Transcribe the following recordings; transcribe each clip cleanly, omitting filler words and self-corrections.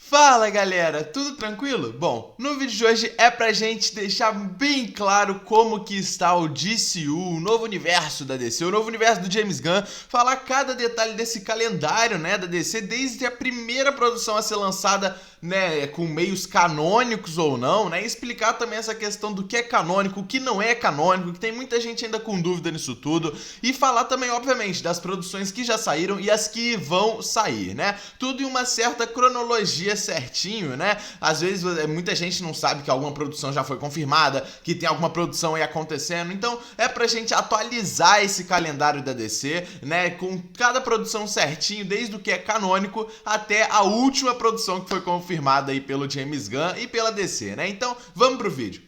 Fala galera, tudo tranquilo? Bom, no vídeo de hoje é pra gente deixar bem claro como que está o DCU, o novo universo da DC, o novo universo do James Gunn, falar cada detalhe desse calendário, né, da DC, desde a primeira produção a ser lançada, né, com meios canônicos ou não, né, e explicar também essa questão do que é canônico, o que não é canônico, que tem muita gente ainda com dúvida nisso tudo, e falar também, obviamente, das produções que já saíram e as que vão sair, né, tudo em uma certa cronologia certinho, né? Às vezes muita gente não sabe que alguma produção já foi confirmada, que tem alguma produção aí acontecendo, então é pra gente atualizar esse calendário da DC, né? Com cada produção certinho, desde o que é canônico até a última produção que foi confirmada aí pelo James Gunn e pela DC, né? Então vamos pro vídeo.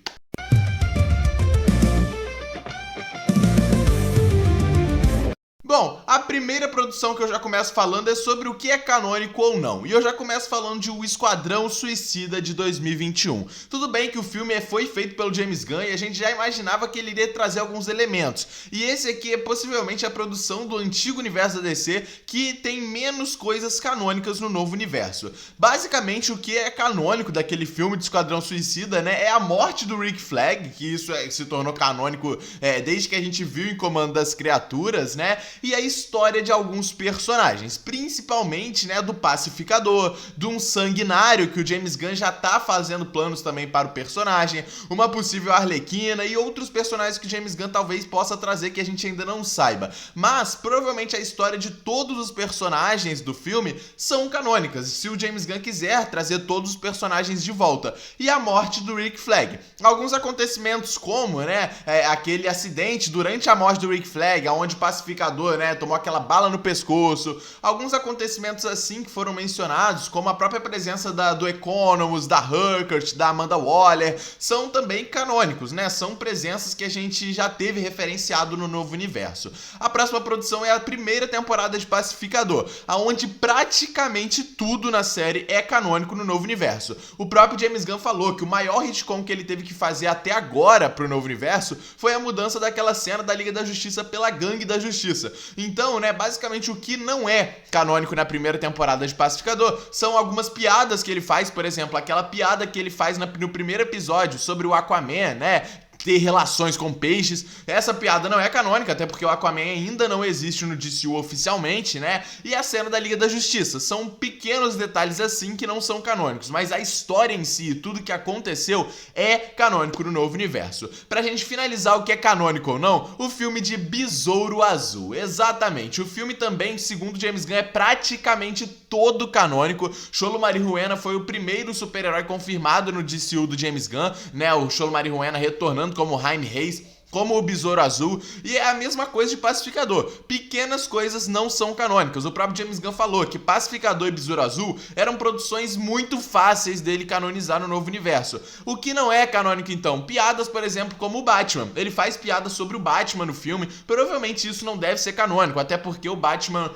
Bom, a primeira produção que eu já começo falando é sobre o que é canônico ou não. E eu já começo falando de O Esquadrão Suicida de 2021. Tudo bem que o filme foi feito pelo James Gunn e a gente já imaginava que ele iria trazer alguns elementos. E esse aqui é possivelmente a produção do antigo universo da DC que tem menos coisas canônicas no novo universo. Basicamente, o que é canônico daquele filme de Esquadrão Suicida, né, é a morte do Rick Flag, que isso se tornou canônico desde que a gente viu em Comando das Criaturas, né? E a história de alguns personagens, principalmente, né, do Pacificador, de um Sanguinário, que o James Gunn já tá fazendo planos também para o personagem, uma possível Arlequina e outros personagens que o James Gunn talvez possa trazer que a gente ainda não saiba. Mas, provavelmente, a história de todos os personagens do filme são canônicas, se o James Gunn quiser trazer todos os personagens de volta. E a morte do Rick Flag. Alguns acontecimentos como, né, aquele acidente durante a morte do Rick Flag, onde o Pacificador, né, tomou aquela bala no pescoço, alguns acontecimentos assim que foram mencionados, como a própria presença do Economos, da Urquhart, da Amanda Waller, são também canônicos, né, são presenças que a gente já teve referenciado no novo universo. A próxima produção é a primeira temporada de Pacificador, onde praticamente tudo na série é canônico no novo universo. O próprio James Gunn falou que o maior retcon que ele teve que fazer até agora pro novo universo foi a mudança daquela cena da Liga da Justiça pela Gangue da Justiça. Então, né, basicamente o que não é canônico na primeira temporada de Pacificador são algumas piadas que ele faz, por exemplo, aquela piada que ele faz no primeiro episódio sobre o Aquaman, né, ter relações com peixes. Essa piada não é canônica, até porque o Aquaman ainda não existe no DCU oficialmente, né? E a cena da Liga da Justiça. São pequenos detalhes assim que não são canônicos, mas a história em si, tudo que aconteceu, é canônico no novo universo. Pra gente finalizar o que é canônico ou não, o filme de Besouro Azul. Exatamente. O filme também, segundo James Gunn, é praticamente todo canônico. Xolo Marihuana foi o primeiro super-herói confirmado no DCU do James Gunn, né? O Xolo Marihuana retornando como Jaime Reyes, como o Besouro Azul, e é a mesma coisa de Pacificador. Pequenas coisas não são canônicas. O próprio James Gunn falou que Pacificador e Besouro Azul eram produções muito fáceis dele canonizar no novo universo. O que não é canônico, então? Piadas, por exemplo, como o Batman. Ele faz piadas sobre o Batman no filme. Provavelmente isso não deve ser canônico, até porque o Batman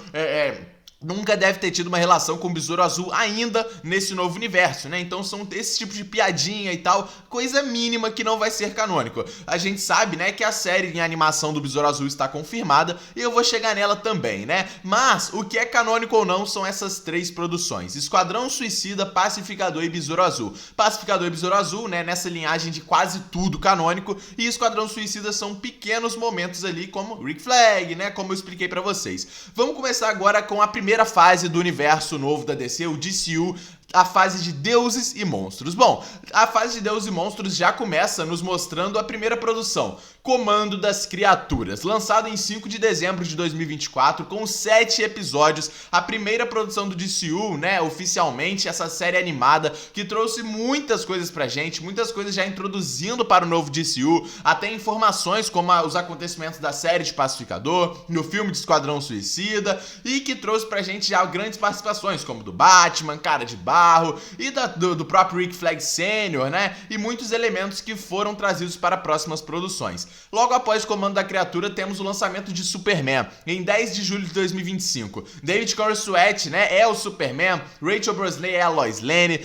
nunca deve ter tido uma relação com o Besouro Azul ainda nesse novo universo, né? Então são esse tipo de piadinha e tal, coisa mínima que não vai ser canônico. A gente sabe, né, que a série em animação do Besouro Azul está confirmada e eu vou chegar nela também, né? Mas o que é canônico ou não são essas três produções: Esquadrão Suicida, Pacificador e Besouro Azul. Pacificador e Besouro Azul, né, nessa linhagem de quase tudo canônico, e Esquadrão Suicida são pequenos momentos ali, como Rick Flag, né, como eu expliquei pra vocês. Vamos começar agora com a primeira fase do universo novo da DC, o DCU, a fase de Deuses e Monstros. Bom, a fase de Deuses e Monstros já começa nos mostrando a primeira produção, Comando das Criaturas, lançado em 5 de dezembro de 2024, com 7 episódios, a primeira produção do DCU, né, oficialmente, essa série animada, que trouxe muitas coisas pra gente, muitas coisas já introduzindo para o novo DCU, até informações como os acontecimentos da série de Pacificador, no filme de Esquadrão Suicida, e que trouxe pra gente já grandes participações, como do Batman, Cara de Barro, e do próprio Rick Flag Sr., né? E muitos elementos que foram trazidos para próximas produções. Logo após Comando da Criatura, temos o lançamento de Superman, em 10 de julho de 2025. David Corenswet, né, é o Superman, Rachel Brosnahan é a Lois Lane,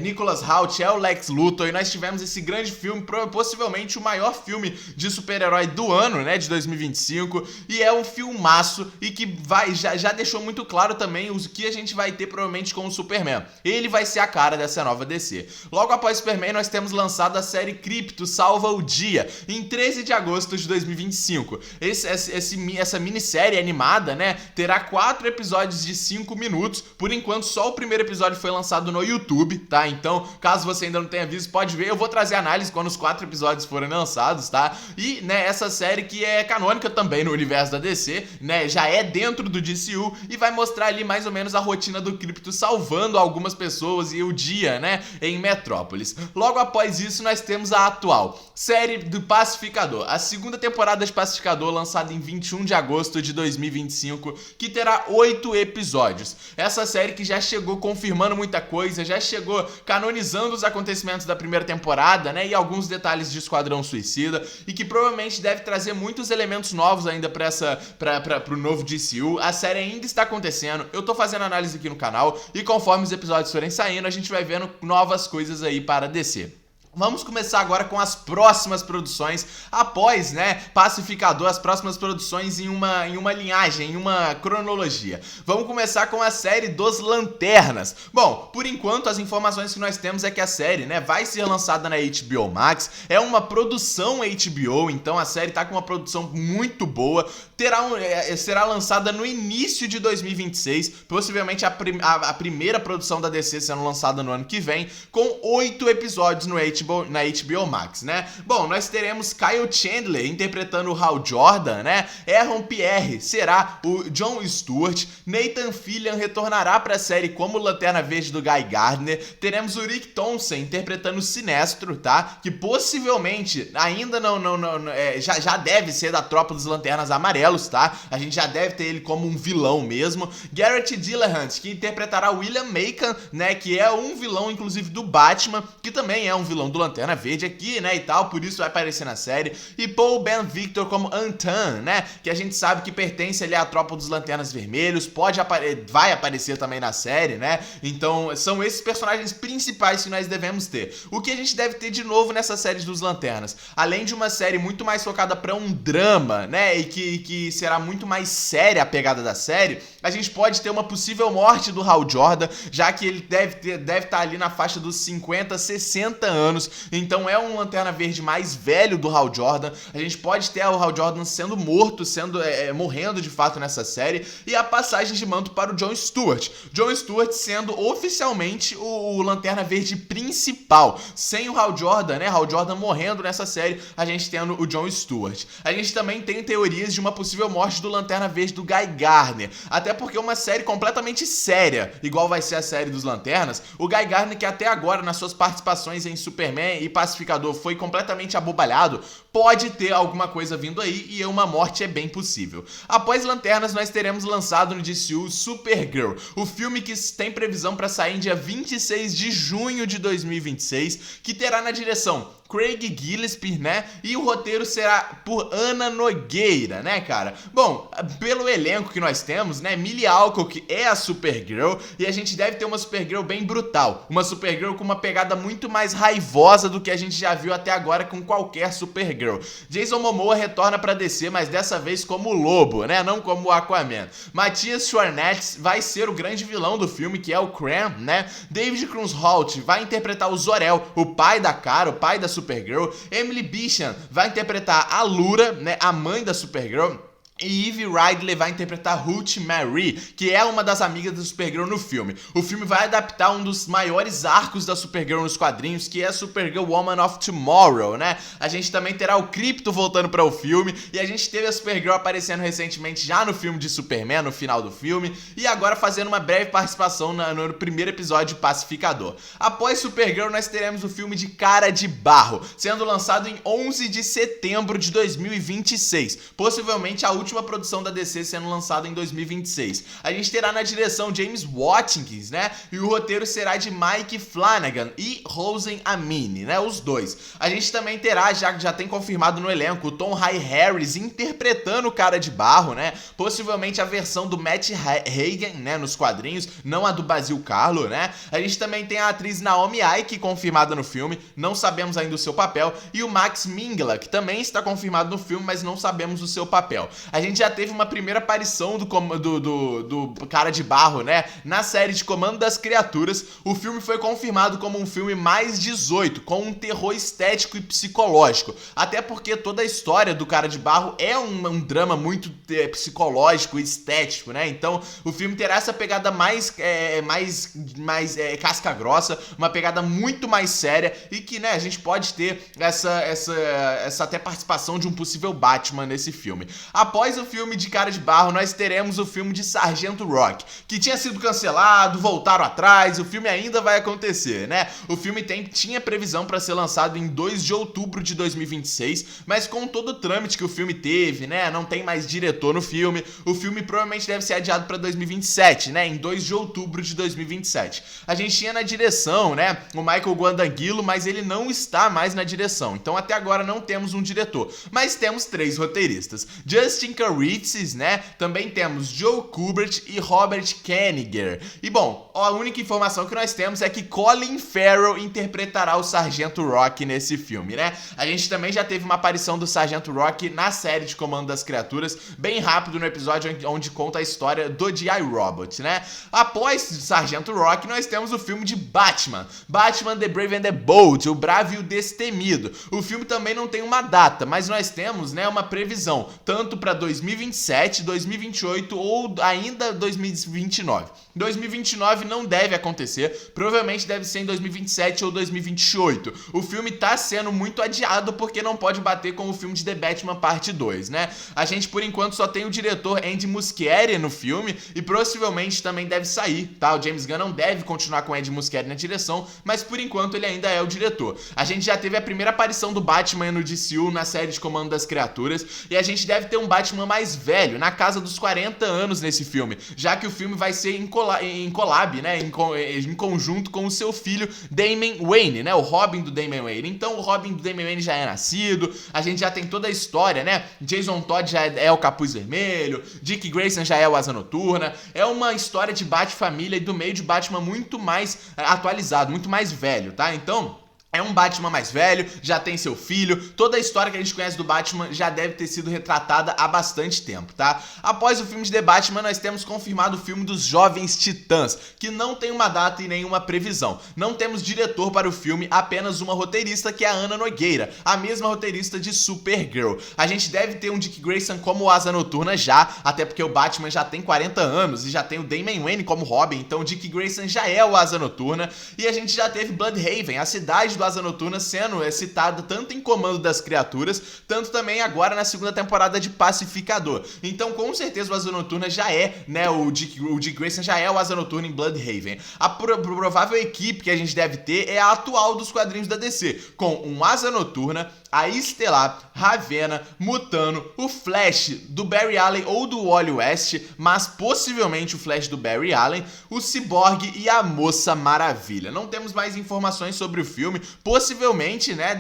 Nicholas Hoult é o Lex Luthor, e nós tivemos esse grande filme, possivelmente o maior filme de super-herói do ano, né, de 2025, e é um filmaço e que já deixou muito claro também o que a gente vai ter provavelmente com o Superman. Ele vai ser a cara dessa nova DC. Logo após Superman, nós temos lançado a série Krypto Salva o Dia, em 13 de agosto de 2025. Essa minissérie animada, né, terá 4 episódios de 5 minutos. Por enquanto, só o primeiro episódio foi lançado no YouTube, tá? Então, caso você ainda não tenha visto, pode ver. Eu vou trazer análise quando os 4 episódios forem lançados, tá? E, né, essa série que é canônica também no universo da DC, né, já é dentro do DCU e vai mostrar ali mais ou menos a rotina do Krypto salvando algumas pessoas e o dia, né, em Metrópolis. Logo após isso, nós temos a atual série do Pacificador, a segunda temporada de Pacificador, lançada em 21 de agosto de 2025, que terá 8 episódios. Essa série que já chegou confirmando muita coisa, já chegou canonizando os acontecimentos da primeira temporada, né, e alguns detalhes de Esquadrão Suicida, e que provavelmente deve trazer muitos elementos novos ainda para o novo DCU. A série ainda está acontecendo, eu tô fazendo análise aqui no canal, e conforme os episódios forem saindo, a gente vai vendo novas coisas aí para DC. Vamos começar agora com as próximas produções, após, né, Pacificador, as próximas produções em uma linhagem, em uma cronologia. Vamos começar com a série dos Lanternas. Bom, por enquanto as informações que nós temos é que a série, né, vai ser lançada na HBO Max, é uma produção HBO, então a série tá com uma produção muito boa, será lançada no início de 2026, possivelmente a primeira produção da DC sendo lançada no ano que vem, com 8 episódios na HBO Max, né? Bom, nós teremos Kyle Chandler interpretando o Hal Jordan, né? Aaron Pierre será o John Stewart, Nathan Fillion retornará para a série como Lanterna Verde do Guy Gardner, teremos o Rick Thompson interpretando o Sinestro, tá? Que possivelmente ainda já deve ser da tropa dos Lanternas Amarelos, tá? A gente já deve ter ele como um vilão mesmo. Garrett Dillahunt, que interpretará William Macon, né? Que é um vilão, inclusive, do Batman, que também é um vilão do Lanterna Verde aqui, né, e tal, por isso vai aparecer na série. E Paul Ben Victor como Antan, né, que a gente sabe que pertence ali à tropa dos Lanternas Vermelhos, vai aparecer também na série, né, então são esses personagens principais que nós devemos ter. O que a gente deve ter de novo nessa série dos Lanternas? Além de uma série muito mais focada para um drama, né, e que será muito mais séria a pegada da série, a gente pode ter uma possível morte do Hal Jordan, já que ele deve estar ali na faixa dos 50, 60 anos, então é um Lanterna Verde mais velho do Hal Jordan. A gente pode ter o Hal Jordan sendo morto, morrendo de fato nessa série, e a passagem de manto para o John Stewart. John Stewart sendo oficialmente o Lanterna Verde principal, sem o Hal Jordan, né? Hal Jordan morrendo nessa série, a gente tendo o John Stewart. A gente também tem teorias de uma possível morte do Lanterna Verde do Guy Gardner, até porque é uma série completamente séria, igual vai ser a série dos Lanternas. O Guy Gardner, que até agora nas suas participações em Superman e Pacificador foi completamente abobalhado, pode ter alguma coisa vindo aí e uma morte é bem possível. Após Lanternas, nós teremos lançado no DCU Supergirl, o filme que tem previsão para sair em dia 26 de junho de 2026, que terá na direção Craig Gillespie, né? E o roteiro será por Ana Nogueira, né, cara? Bom, pelo elenco que nós temos, né? Millie Alcock é a Supergirl e a gente deve ter uma Supergirl bem brutal. Uma Supergirl com uma pegada muito mais raivosa do que a gente já viu até agora com qualquer Supergirl. Jason Momoa retorna pra DC, mas dessa vez como o Lobo, né? Não como o Aquaman. Matthias Schoenaerts vai ser o grande vilão do filme, que é o Cram, né? David Krumholtz vai interpretar o Zor-El, o pai da Kara, o pai da Supergirl. Emily Bisham vai interpretar a Lura, né, a mãe da Supergirl. E Eve Ridley vai interpretar Ruth Marie, que é uma das amigas da Supergirl no filme. O filme vai adaptar um dos maiores arcos da Supergirl nos quadrinhos, que é a Supergirl Woman of Tomorrow, né? A gente também terá o Krypto voltando para o filme, e a gente teve a Supergirl aparecendo recentemente já no filme de Superman, no final do filme, e agora fazendo uma breve participação no primeiro episódio de Pacificador. Após Supergirl, nós teremos o filme de Cara de Barro, sendo lançado em 11 de setembro de 2026, possivelmente a última produção da DC sendo lançada em 2026. A gente terá na direção James Watkins, né? E o roteiro será de Mike Flanagan e Rosen Amini, né? Os dois. A gente também terá, já tem confirmado no elenco, o Tom Harris interpretando o Cara de Barro, né? Possivelmente a versão do Matt Hagen, né? Nos quadrinhos, não a do Basil Karlo, né? A gente também tem a atriz Naomi Ike confirmada no filme, não sabemos ainda o seu papel, e o Max Minghella, que também está confirmado no filme, mas não sabemos o seu papel. A gente já teve uma primeira aparição do Cara de Barro, né, na série de Comando das Criaturas. O filme foi confirmado como um filme mais 18, com um terror estético e psicológico, até porque toda a história do Cara de Barro é um drama muito psicológico e estético, né, então o filme terá essa pegada mais casca grossa, uma pegada muito mais séria e que, né, a gente pode ter essa até participação de um possível Batman nesse filme. Após o filme de Cara de Barro, nós teremos o filme de Sargento Rock, que tinha sido cancelado, voltaram atrás, o filme ainda vai acontecer, né? O filme tinha previsão para ser lançado em 2 de outubro de 2026, mas com todo o trâmite que o filme teve, né, não tem mais diretor no filme, o filme provavelmente deve ser adiado para 2027, né, em 2 de outubro de 2027. A gente tinha na direção, né, o Michael Guadagnino, mas ele não está mais na direção, então até agora não temos um diretor, mas temos 3 roteiristas: Justin Kurtzis, né, também temos Joe Kubert e Robert Kanigher. E bom, a única informação que nós temos é que Colin Farrell interpretará o Sargento Rock nesse filme, né? A gente também já teve uma aparição do Sargento Rock na série de Comando das Criaturas, bem rápido no episódio onde conta a história do iRobot, né? Após Sargento Rock, nós temos o filme de Batman The Brave and the Bold, o Bravo e o Destemido. O filme também não tem uma data, mas nós temos, né, uma previsão, tanto para 2027, 2028 ou ainda 2029. 2029 não deve acontecer, provavelmente deve ser em 2027 ou 2028. O filme tá sendo muito adiado porque não pode bater com o filme de The Batman Parte 2, né? A gente, por enquanto, só tem o diretor Andy Muschietti no filme e possivelmente também deve sair, tá? O James Gunn não deve continuar com o Andy Muschietti na direção, mas por enquanto ele ainda é o diretor. A gente já teve a primeira aparição do Batman no DCU na série de Comando das Criaturas e a gente deve ter um Batman mais velho, na casa dos 40 anos nesse filme, já que o filme vai ser em collab, né, em conjunto com o seu filho Damian Wayne, né, o Robin do Damian Wayne. Então o Robin do Damian Wayne já é nascido, a gente já tem toda a história, né, Jason Todd já é o Capuz Vermelho, Dick Grayson já é o Asa Noturna, é uma história de Bat-família e do meio de Batman muito mais atualizado, muito mais velho, tá? Então é um Batman mais velho, já tem seu filho, toda a história que a gente conhece do Batman já deve ter sido retratada há bastante tempo, tá? Após o filme de The Batman, nós temos confirmado o filme dos Jovens Titãs, que não tem uma data e nenhuma previsão. Não temos diretor para o filme, apenas uma roteirista, que é a Ana Nogueira, a mesma roteirista de Supergirl. A gente deve ter um Dick Grayson como Asa Noturna já, até porque o Batman já tem 40 anos e já tem o Damian Wayne como Robin, então o Dick Grayson já é o Asa Noturna. E a gente já teve Bloodhaven, a cidade do Asa Noturna, sendo citada tanto em Comando das Criaturas, tanto também agora na segunda temporada de Pacificador. Então, com certeza, o Asa Noturna já é, né, o Dick Grayson já é o Asa Noturna em Bloodhaven. A provável equipe que a gente deve ter é a atual dos quadrinhos da DC, com um Asa Noturna, a Estelar, Ravena, Mutano, o Flash do Barry Allen ou do Wally West, mas possivelmente o Flash do Barry Allen, o Cyborg e a Moça Maravilha. Não temos mais informações sobre o filme, possivelmente, né,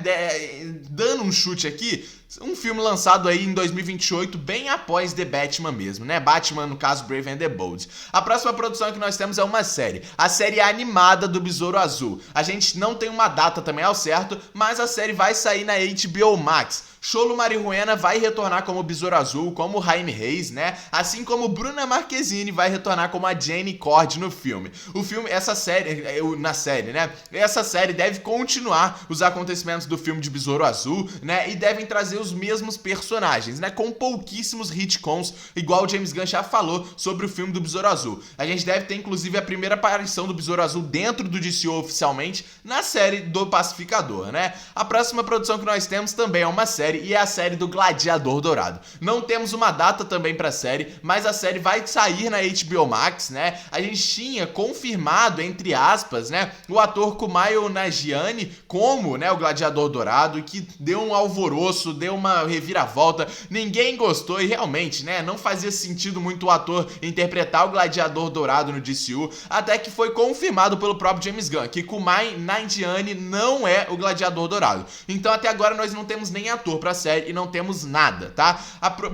dando um chute aqui, um filme lançado aí em 2028, bem após The Batman mesmo, né? Batman, no caso, Brave and the Bold. A próxima produção que nós temos é uma série. A série animada do Besouro Azul. A gente não tem uma data também ao certo, mas a série vai sair na HBO Max. Xolo Marihuana vai retornar como Besouro Azul, como Jaime Reis, né? Assim como Bruna Marquezine vai retornar como a Jane Cord no filme. O filme, essa série deve continuar os acontecimentos do filme de Besouro Azul, né? E devem trazer os mesmos personagens, né? Com pouquíssimos retcons, igual o James Gunn já falou sobre o filme do Besouro Azul. A gente deve ter, inclusive, a primeira aparição do Besouro Azul dentro do DCU oficialmente na série do Pacificador, né? A próxima produção que nós temos também é uma série e é a série do Gladiador Dourado. Não temos uma data também pra série, mas a série vai sair na HBO Max, né? A gente tinha confirmado, entre aspas, né, o ator Kumail Nanjiani como, né, o Gladiador Dourado, que deu um alvoroço, deu uma reviravolta, ninguém gostou e realmente, né, não fazia sentido muito o ator interpretar o Gladiador Dourado no DCU, até que foi confirmado pelo próprio James Gunn, que Kumail Nanjiani não é o Gladiador Dourado. Então até agora nós não temos nem ator pra série e não temos nada, tá?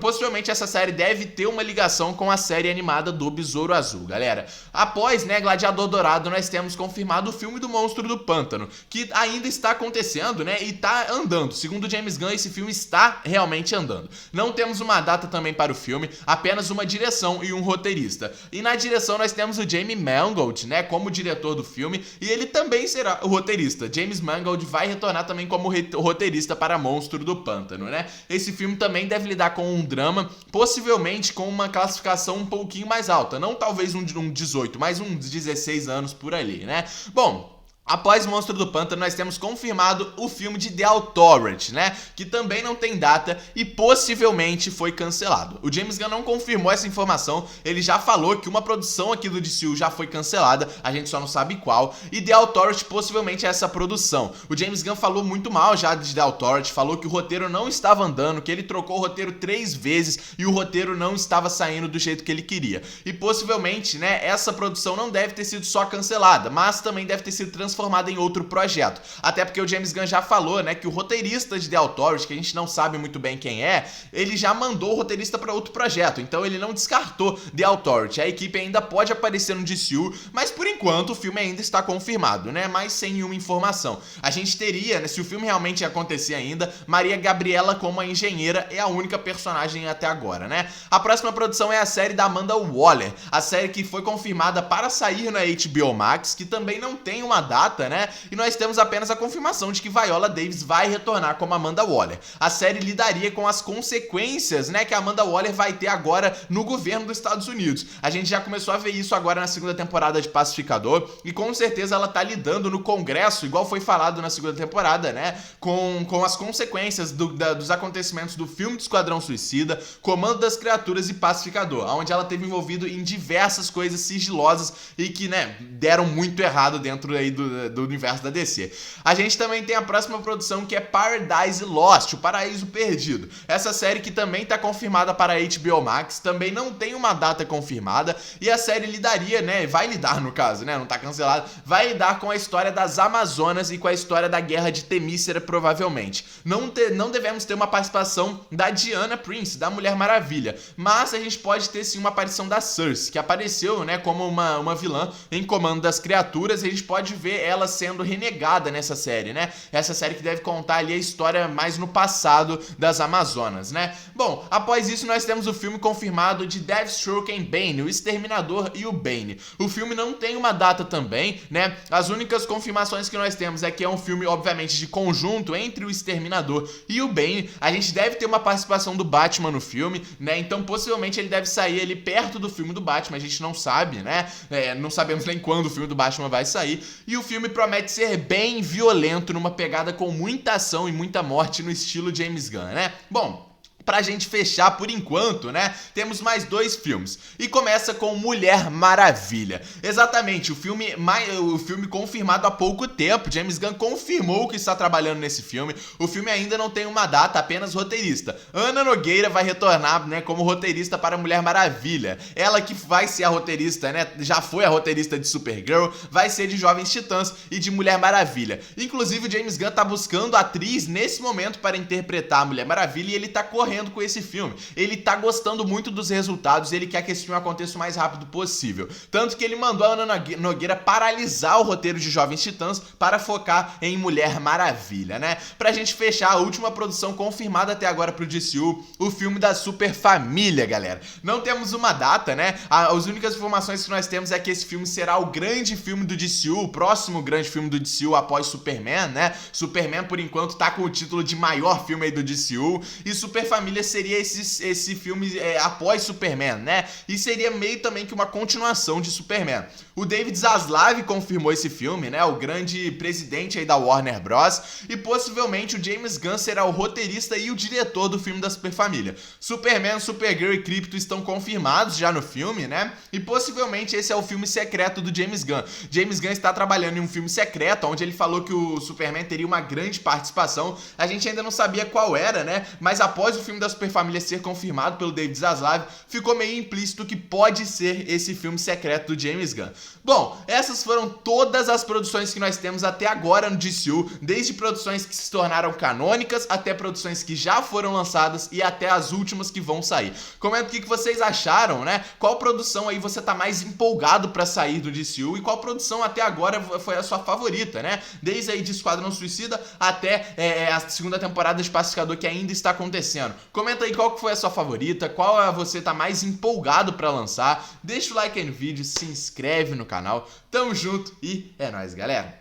Possivelmente essa série deve ter uma ligação com a série animada do Besouro Azul, galera. Após, né, Gladiador Dourado, nós temos confirmado o filme do Monstro do Pântano, que ainda está acontecendo, né, e tá andando. Segundo James Gunn, esse filme está realmente andando. Não temos uma data também para o filme, apenas uma direção e um roteirista. E na direção nós temos o James Mangold, né, como diretor do filme, e ele também será o roteirista. James Mangold vai retornar também como roteirista para Monstro do Pântano, né? Esse filme também deve lidar com um drama, possivelmente com uma classificação um pouquinho mais alta. Não talvez um 18, mas uns 16 anos por ali, né? Bom, após Monstro do Pântano, nós temos confirmado o filme de The Authority, né? Que também não tem data e possivelmente foi cancelado. O James Gunn não confirmou essa informação, ele já falou que uma produção aqui do DCU já foi cancelada, a gente só não sabe qual, e The Authority possivelmente é essa produção. O James Gunn falou muito mal já de The Authority, falou que o roteiro não estava andando, que ele trocou o roteiro 3 vezes e o roteiro não estava saindo do jeito que ele queria. E possivelmente, né, essa produção não deve ter sido só cancelada, mas também deve ter sido transformada em outro projeto. Até porque o James Gunn já falou, né, que o roteirista de The Authority, que a gente não sabe muito bem quem é, ele já mandou o roteirista para outro projeto, então ele não descartou The Authority. A equipe ainda pode aparecer no DCU, mas por enquanto o filme ainda está confirmado, né, mas sem nenhuma informação. A gente teria, né, se o filme realmente acontecer ainda, Maria Gabriela como a engenheira é a única personagem até agora, né? A próxima produção é a série da Amanda Waller, a série que foi confirmada para sair na HBO Max, que também não tem uma data, né? E nós temos apenas a confirmação de que Viola Davis vai retornar como Amanda Waller. A série lidaria com as consequências, né, que a Amanda Waller vai ter agora no governo dos Estados Unidos. A gente já começou a ver isso agora na segunda temporada de Pacificador e com certeza ela tá lidando no Congresso, igual foi falado na segunda temporada, né, com as consequências dos acontecimentos do filme do Esquadrão Suicida, Comando das Criaturas e Pacificador, onde ela teve envolvido em diversas coisas sigilosas e que, né, deram muito errado dentro aí do universo da DC. A gente também tem a próxima produção, que é Paradise Lost, o Paraíso Perdido. Essa série que também está confirmada para a HBO Max, também não tem uma data confirmada, e a série lidaria, né, vai lidar no caso, né, não tá cancelada, vai lidar com a história das Amazonas e com a história da Guerra de Temícera, provavelmente. Não devemos ter uma participação da Diana Prince, da Mulher Maravilha, mas a gente pode ter sim uma aparição da Cersei, que apareceu, né, como uma vilã em Comando das Criaturas, e a gente pode ver ela sendo renegada nessa série, né? Essa série que deve contar ali a história mais no passado das Amazonas, né? Bom, após isso nós temos o filme confirmado de Deathstroke and Bane, o Exterminador e o Bane. O filme não tem uma data também, né? As únicas confirmações que nós temos é que é um filme, obviamente, de conjunto entre o Exterminador e o Bane. A gente deve ter uma participação do Batman no filme, né? Então possivelmente ele deve sair ali perto do filme do Batman, a gente não sabe, né? Não sabemos nem quando o filme do Batman vai sair. E o filme promete ser bem violento, numa pegada com muita ação e muita morte no estilo James Gunn, né? Bom, pra gente fechar por enquanto, né, temos mais 2 filmes. E começa com Mulher Maravilha. Exatamente, o filme confirmado há pouco tempo. James Gunn confirmou que está trabalhando nesse filme. O filme ainda não tem uma data, apenas roteirista. Ana Nogueira vai retornar, né, como roteirista para Mulher Maravilha. Ela que vai ser a roteirista, né, já foi a roteirista de Supergirl, vai ser de Jovens Titãs e de Mulher Maravilha. Inclusive o James Gunn tá buscando atriz nesse momento para interpretar a Mulher Maravilha e ele tá correndo com esse filme. Ele tá gostando muito dos resultados, ele quer que esse filme aconteça o mais rápido possível. Tanto que ele mandou a Ana Nogueira paralisar o roteiro de Jovens Titãs para focar em Mulher Maravilha, né? Pra gente fechar, a última produção confirmada até agora pro DCU, o filme da Super Família, galera. Não temos uma data, né? As únicas informações que nós temos é que esse filme será o grande filme do DCU, o próximo grande filme do DCU após Superman, né? Superman, por enquanto, tá com o título de maior filme aí do DCU, e Super Família seria esse filme após Superman, né? E seria meio também que uma continuação de Superman. O David Zaslav confirmou esse filme, né? O grande presidente aí da Warner Bros. E possivelmente o James Gunn será o roteirista e o diretor do filme da Super Família. Superman, Supergirl e Krypto estão confirmados já no filme, né? E possivelmente esse é o filme secreto do James Gunn. James Gunn está trabalhando em um filme secreto, onde ele falou que o Superman teria uma grande participação. A gente ainda não sabia qual era, né? Mas após o filme da Super Família ser confirmado pelo David Zaslav, ficou meio implícito que pode ser esse filme secreto do James Gunn. Bom, essas foram todas as produções que nós temos até agora no DCU, desde produções que se tornaram canônicas, até produções que já foram lançadas e até as últimas que vão sair. Comenta o que vocês acharam, né? Qual produção aí você tá mais empolgado pra sair do DCU e qual produção até agora foi a sua favorita, né? Desde aí de Esquadrão Suicida até a segunda temporada de Pacificador que ainda está acontecendo. Comenta aí qual que foi a sua favorita, qual você tá mais empolgado pra lançar. Deixa o like aí no vídeo, se inscreve no canal. Tamo junto e é nóis, galera!